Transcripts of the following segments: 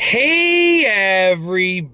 Hey everybody!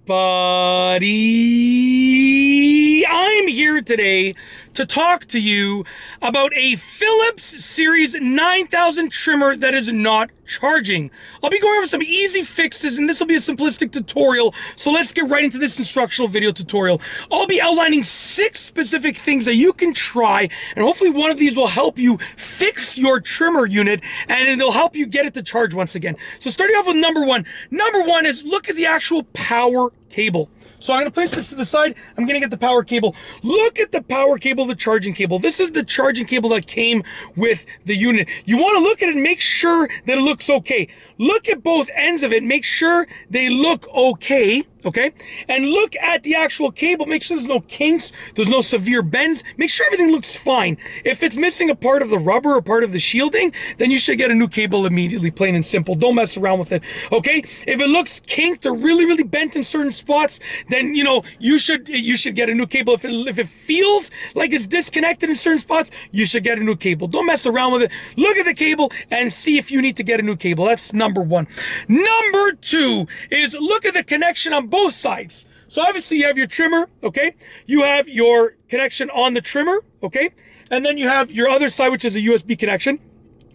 I'm here today to talk to you about a Philips Series 9000 trimmer that is not charging. I'll be going over some easy fixes, and this will be a simplistic tutorial, so let's get right into this instructional video tutorial. I'll be outlining 6 specific things that you can try, and hopefully one of these will help you fix your trimmer unit, and it'll help you get it to charge once again. So starting off with number one. Number one is look at the actual power cable. So I'm going to place this to the side. I'm going to get the power cable. Look at the power cable, the charging cable. This is the charging cable that came with the unit. You want to look at it and make sure that it looks okay. Look at both ends of it. Make sure they look okay. Okay, and look at the actual cable. Make sure there's no kinks, there's no severe bends. Make sure everything looks fine. If it's missing a part of the rubber or part of the shielding, then you should get a new cable immediately, plain and simple. Don't mess around with it. Okay, if it looks kinked or really bent in certain spots, then you should get a new cable. If it feels like it's disconnected in certain spots, you should get a new cable. Don't mess around with it. Look at the cable and see if you need to get a new cable. That's number one. Number two is look at the connection on both sides. So obviously you have your trimmer, okay? You have your connection on the trimmer, okay? And then you have your other side, which is a USB connection,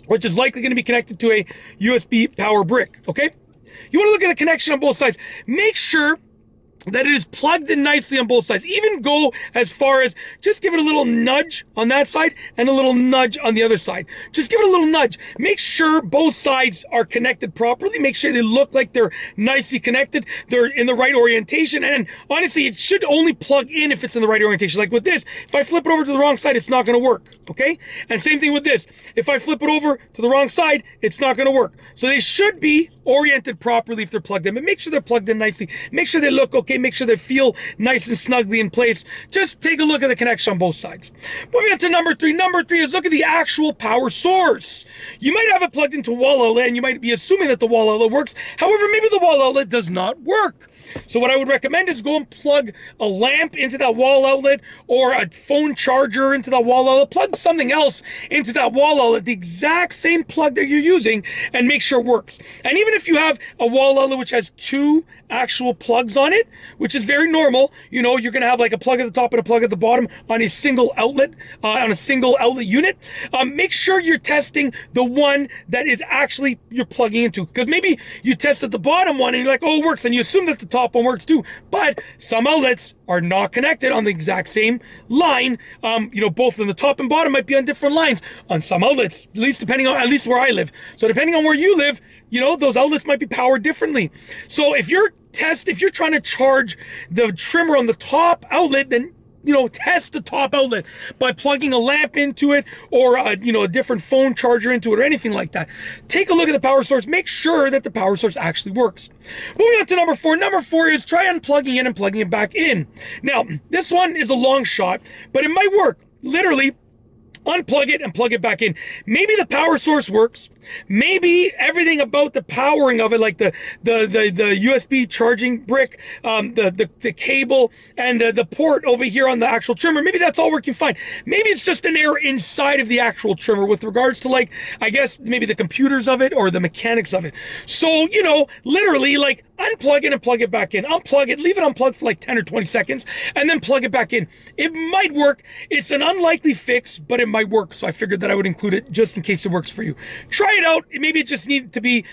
which is likely going to be connected to a USB power brick, okay? You want to look at the connection on both sides. Make sure that it is plugged in nicely on both sides. Even go as far as just give it a little nudge on that side and a little nudge on the other side. Just give it a little nudge. Make sure both sides are connected properly. Make sure they look like they're nicely connected. They're in the right orientation. And honestly, it should only plug in if it's in the right orientation. Like with this, if I flip it over to the wrong side, it's not going to work. Okay? And same thing with this. If I flip it over to the wrong side, it's not going to work. So they should be oriented properly if they're plugged in. But make sure they're plugged in nicely. Make sure they look okay. Make sure they feel nice and snugly in place. Just take a look at the connection on both sides. Moving on to number three. Number three is look at the actual power source. You might have it plugged into a wall outlet and you might be assuming that the wall outlet works. However, maybe the wall outlet does not work. So what I would recommend is go and plug a lamp into that wall outlet or a phone charger into that wall outlet. Plug something else into that wall outlet, the exact same plug that you're using, and make sure it works. And even if you have a wall outlet which has two actual plugs on it, which is very normal, you're going to have like a plug at the top and a plug at the bottom on a single outlet, unit. Make sure you're testing the one that is actually you're plugging into, because maybe you tested the bottom one and you're like, oh, it works, and you assume that the top one works too. But some outlets are not connected on the exact same line. Both in the top and bottom might be on different lines on some outlets, at least where I live. So depending on where you live, those outlets might be powered differently. So if you're trying to charge the trimmer on the top outlet, then test the top outlet by plugging a lamp into it or a different phone charger into it or anything like that. Take a look at the power source. Make sure that the power source actually works. Moving on to number four. Number four is try unplugging it and plugging it back in. Now, this one is a long shot, but it might work. Literally, unplug it and plug it back in. Maybe the power source works. Maybe everything about the powering of it, like the USB charging brick, the cable, and the port over here on the actual trimmer, maybe that's all working fine. Maybe it's just an error inside of the actual trimmer with regards to, like, I guess maybe the computers of it or the mechanics of it. So, literally, like, unplug it and plug it back in. Unplug it, leave it unplugged for like 10 or 20 seconds, and then plug it back in. It might work. It's an unlikely fix, but it might work. So I figured that I would include it just in case it works for you. Try it out. Maybe it just needed to be,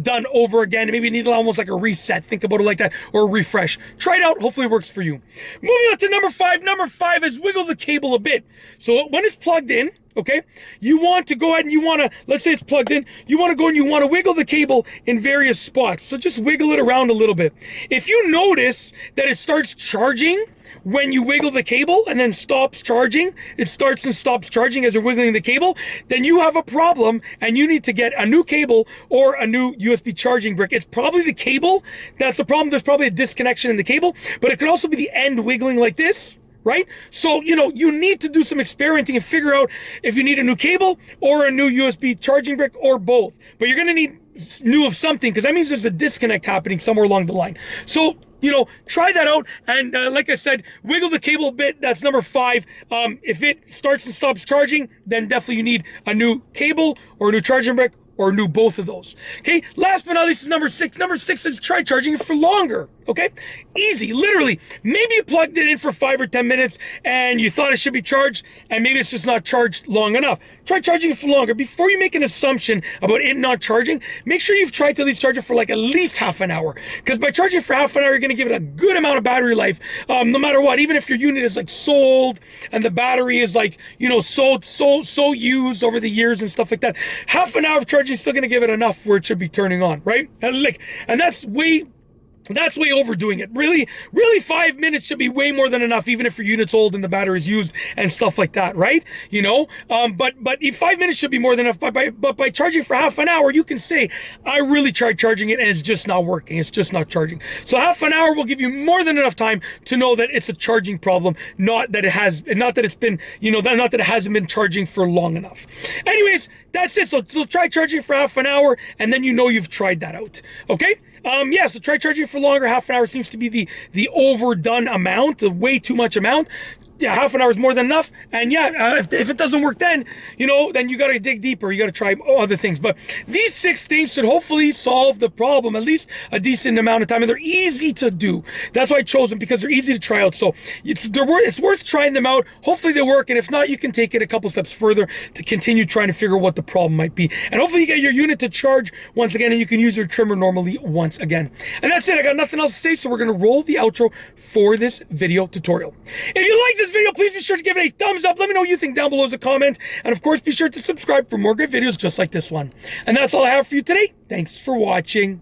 done over again. Maybe it needed almost like a reset. Think about it like that, or a refresh. Try it out. Hopefully it works for you. Moving on to number five. Number five is wiggle the cable a bit. So when it's plugged in, okay, you want to go ahead and let's say it's plugged in, you want to go and you want to wiggle the cable in various spots. So just wiggle it around a little bit. If you notice that it starts charging when you wiggle the cable and then stops charging, it starts and stops charging as you're wiggling the cable, then you have a problem and you need to get a new cable or a new USB charging brick. It's probably the cable that's the problem. There's probably a disconnection in the cable, but it could also be the end wiggling like this. Right? So, you need to do some experimenting and figure out if you need a new cable or a new USB charging brick or both. But you're going to need new of something, because that means there's a disconnect happening somewhere along the line. So, try that out. And like I said, wiggle the cable a bit. That's number five. If it starts and stops charging, then definitely you need a new cable or a new charging brick or new both of those. Okay, last but not least is number 6. Number 6 is try charging it for longer. Okay, easy, literally. Maybe you plugged it in for 5 or 10 minutes and you thought it should be charged, and maybe it's just not charged long enough. Try charging it for longer. Before you make an assumption about it not charging, make sure you've tried to at least charge it for like at least half an hour. Because by charging it for half an hour, you're going to give it a good amount of battery life, no matter what. Even if your unit is like sold and the battery is like, you know, so used over the years and stuff like that, half an hour of charging is still going to give it enough where it should be turning on, right? And that's way overdoing it. Really 5 minutes should be way more than enough, even if your unit's old and the battery's used and stuff like that, right? You know, but 5 minutes should be more than enough. But by charging for half an hour, you can say, I really tried charging it and it's just not working. It's just not charging. So half an hour will give you more than enough time to know that it's a charging problem, not that it hasn't been charging for long enough. Anyways, that's it. So try charging for half an hour, and then you know you've tried that out. Okay? Yeah, so try charging for longer. Half an hour seems to be the overdone amount, the way too much amount. Yeah, half an hour is more than enough. And yeah, if it doesn't work then, you know, then you got to dig deeper. You got to try other things. But these 6 things should hopefully solve the problem, at least a decent amount of time. And they're easy to do. That's why I chose them, because they're easy to try out. So it's worth trying them out. Hopefully they work. And if not, you can take it a couple steps further to continue trying to figure out what the problem might be. And hopefully you get your unit to charge once again, and you can use your trimmer normally once again. And that's it. I got nothing else to say. So we're going to roll the outro for this video tutorial. If you like this video, please be sure to give it a thumbs up. Let me know what you think down below as a comment. And of course, be sure to subscribe for more great videos just like this one. And that's all I have for you today. Thanks for watching.